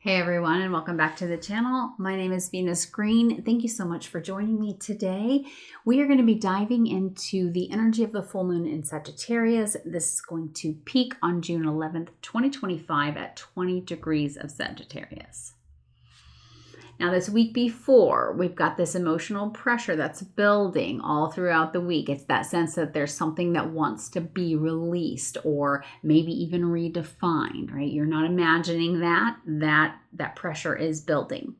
Hey everyone, and welcome back to the channel. My name is Venus Green. Thank you so much for joining me today. We are going to be diving into the energy of the full moon in Sagittarius. This is going to peak on June 11th, 2025 at 20 degrees of Sagittarius. Now this week before, we've got this emotional pressure that's building all throughout the week. It's that sense that there's something that wants to be released or maybe even redefined, right? You're not imagining that pressure is building.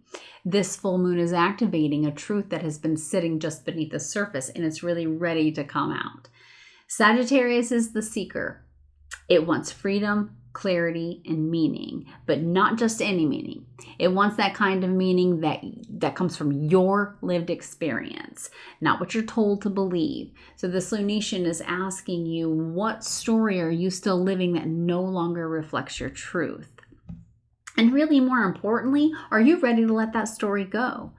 This full moon is activating a truth that has been sitting just beneath the surface, and it's really ready to come out. Sagittarius is the seeker. It wants freedom, clarity, and meaning, but not just any meaning. It wants that kind of meaning that comes from your lived experience, not what you're told to believe. So this lunation is asking you, what story are you still living that no longer reflects your truth? And really, more importantly, are you ready to let that story go?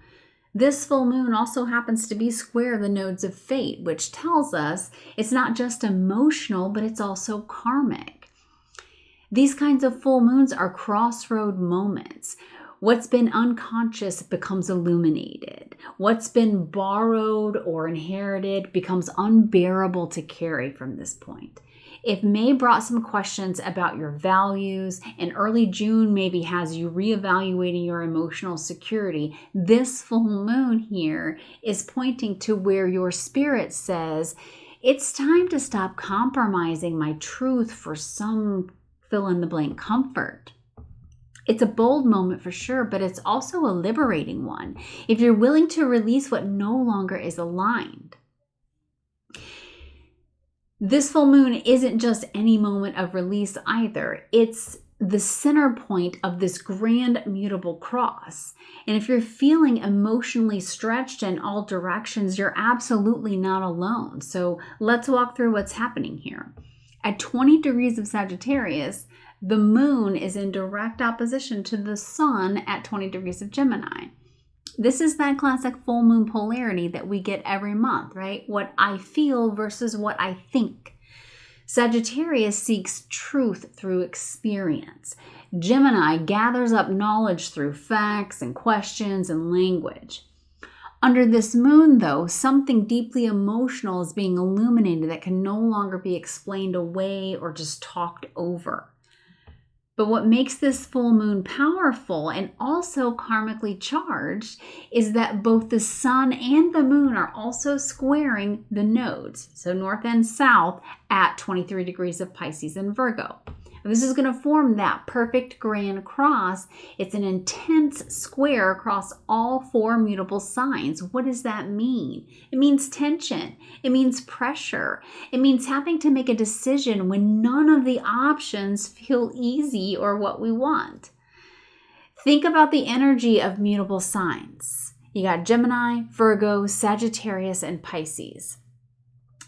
This full moon also happens to be square the nodes of fate, which tells us it's not just emotional, but it's also karmic. These kinds of full moons are crossroad moments. What's been unconscious becomes illuminated. What's been borrowed or inherited becomes unbearable to carry from this point. If May brought some questions about your values, and early June maybe has you reevaluating your emotional security, this full moon here is pointing to where your spirit says, it's time to stop compromising my truth for some fill-in-the-blank comfort. It's a bold moment for sure, but it's also a liberating one if you're willing to release what no longer is aligned. This full moon isn't just any moment of release either. It's the center point of this Grand Mutable Cross. And if you're feeling emotionally stretched in all directions, you're absolutely not alone. So let's walk through what's happening here. At 20 degrees of Sagittarius, the moon is in direct opposition to the sun at 20 degrees of Gemini. This is that classic full moon polarity that we get every month, right? What I feel versus what I think. Sagittarius seeks truth through experience. Gemini gathers up knowledge through facts and questions and language. Under this moon, though, something deeply emotional is being illuminated that can no longer be explained away or just talked over. But what makes this full moon powerful and also karmically charged is that both the sun and the moon are also squaring the nodes, so north and south, at 23 degrees of Pisces and Virgo. This is going to form that perfect grand cross. It's an intense square across all four mutable signs. What does that mean? It means tension. It means pressure. It means having to make a decision when none of the options feel easy or what we want. Think about the energy of mutable signs. You got Gemini, Virgo, Sagittarius, and Pisces.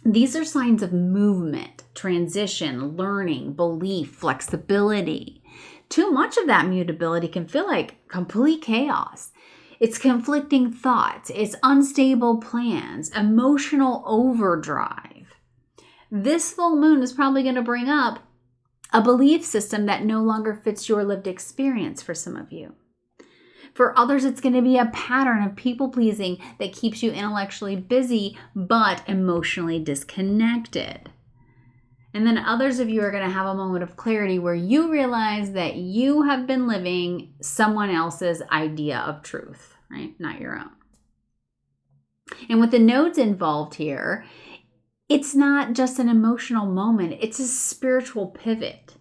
These are signs of movement, transition, learning, belief, flexibility. Too much of that mutability can feel like complete chaos. It's conflicting thoughts, it's unstable plans, emotional overdrive. This full moon is probably going to bring up a belief system that no longer fits your lived experience for some of you. For others, it's going to be a pattern of people-pleasing that keeps you intellectually busy but emotionally disconnected. And then others of you are going to have a moment of clarity where you realize that you have been living someone else's idea of truth, right? Not your own. And with the nodes involved here, it's not just an emotional moment, it's a spiritual pivot.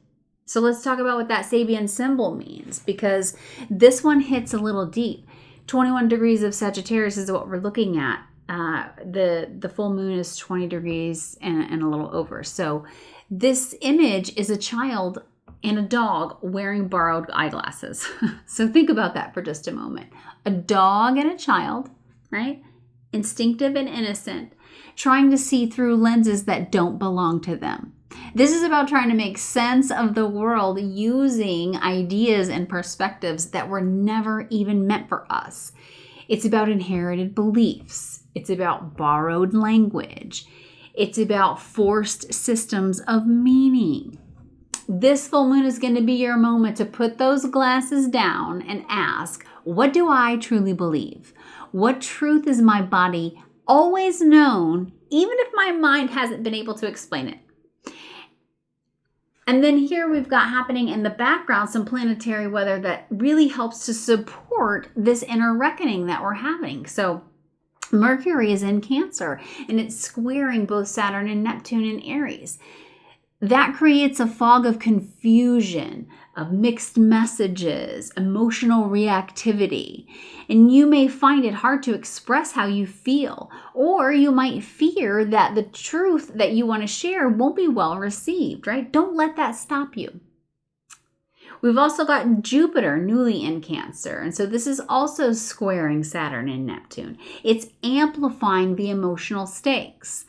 So let's talk about what that Savian symbol means, because this one hits a little deep. 21 degrees of Sagittarius is what we're looking at. The full moon is 20 degrees and a little over. So this image is a child and a dog wearing borrowed eyeglasses. So think about that for just a moment. A dog and a child, right? Instinctive and innocent, trying to see through lenses that don't belong to them. This is about trying to make sense of the world using ideas and perspectives that were never even meant for us. It's about inherited beliefs. It's about borrowed language. It's about forced systems of meaning. This full moon is going to be your moment to put those glasses down and ask, what do I truly believe? What truth is my body always known, even if my mind hasn't been able to explain it? And then here we've got happening in the background some planetary weather that really helps to support this inner reckoning that we're having. So Mercury is in Cancer and it's squaring both Saturn and Neptune in Aries. That creates a fog of confusion, of mixed messages, emotional reactivity. And you may find it hard to express how you feel, or you might fear that the truth that you want to share won't be well received, right? Don't let that stop you. We've also got Jupiter newly in Cancer, and so this is also squaring Saturn and Neptune. It's amplifying the emotional stakes.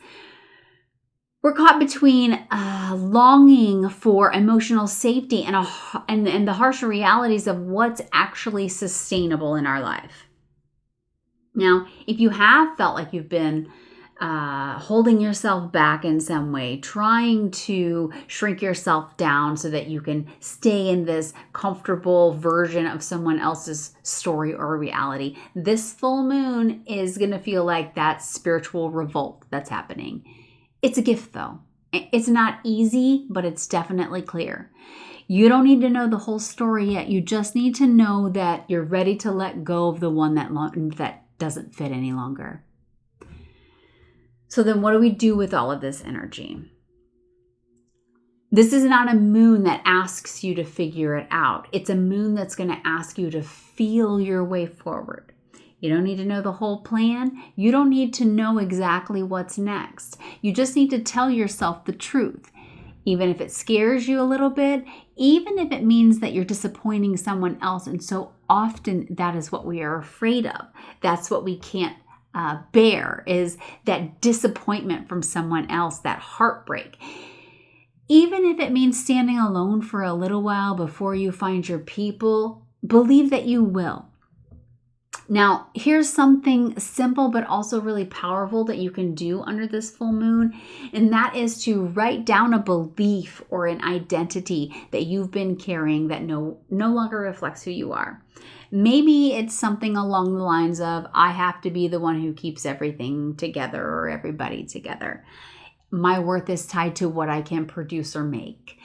We're caught between longing for emotional safety and the harsher realities of what's actually sustainable in our life. Now, if you have felt like you've been holding yourself back in some way, trying to shrink yourself down so that you can stay in this comfortable version of someone else's story or reality, this full moon is going to feel like that spiritual revolt that's happening. It's a gift though. It's not easy, but it's definitely clear. You don't need to know the whole story yet. You just need to know that you're ready to let go of the one that doesn't fit any longer. So then what do we do with all of this energy? This is not a moon that asks you to figure it out. It's a moon that's going to ask you to feel your way forward. You don't need to know the whole plan. You don't need to know exactly what's next. You just need to tell yourself the truth, even if it scares you a little bit, even if it means that you're disappointing someone else. And so often that is what we are afraid of. That's what we can't bear, is that disappointment from someone else, that heartbreak. Even if it means standing alone for a little while before you find your people, believe that you will. Now, here's something simple but also really powerful that you can do under this full moon, and that is to write down a belief or an identity that you've been carrying that no longer reflects who you are. Maybe it's something along the lines of, I have to be the one who keeps everything together or everybody together. My worth is tied to what I can produce or make.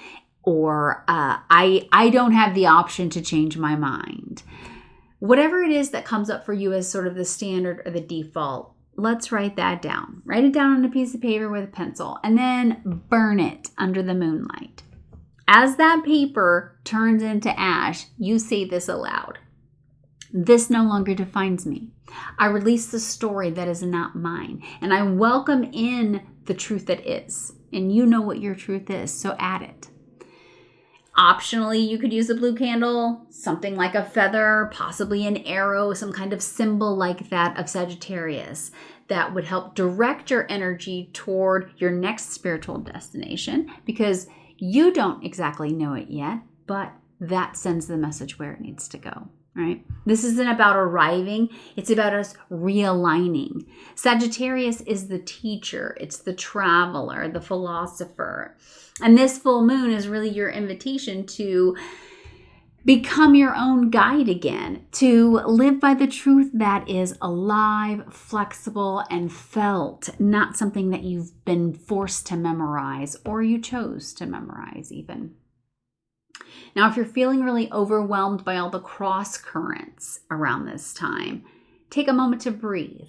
Or I don't have the option to change my mind. Whatever it is that comes up for you as sort of the standard or the default, let's write that down. Write it down on a piece of paper with a pencil and then burn it under the moonlight. As that paper turns into ash, you say this aloud. This no longer defines me. I release the story that is not mine, and I welcome in the truth that is. And you know what your truth is, so add it. Optionally, you could use a blue candle, something like a feather, possibly an arrow, some kind of symbol like that of Sagittarius that would help direct your energy toward your next spiritual destination, because you don't exactly know it yet, but that sends the message where it needs to go. Right? This isn't about arriving. It's about us realigning. Sagittarius is the teacher. It's the traveler, the philosopher. And this full moon is really your invitation to become your own guide again, to live by the truth that is alive, flexible, and felt, not something that you've been forced to memorize or you chose to memorize even. Now, if you're feeling really overwhelmed by all the cross currents around this time, take a moment to breathe.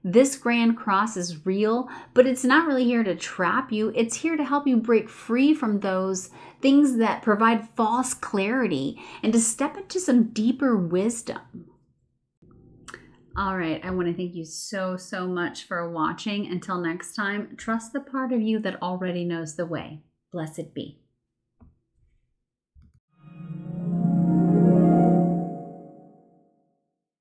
This grand cross is real, but it's not really here to trap you. It's here to help you break free from those things that provide false clarity and to step into some deeper wisdom. All right, I want to thank you so much for watching. Until next time, trust the part of you that already knows the way. Blessed be.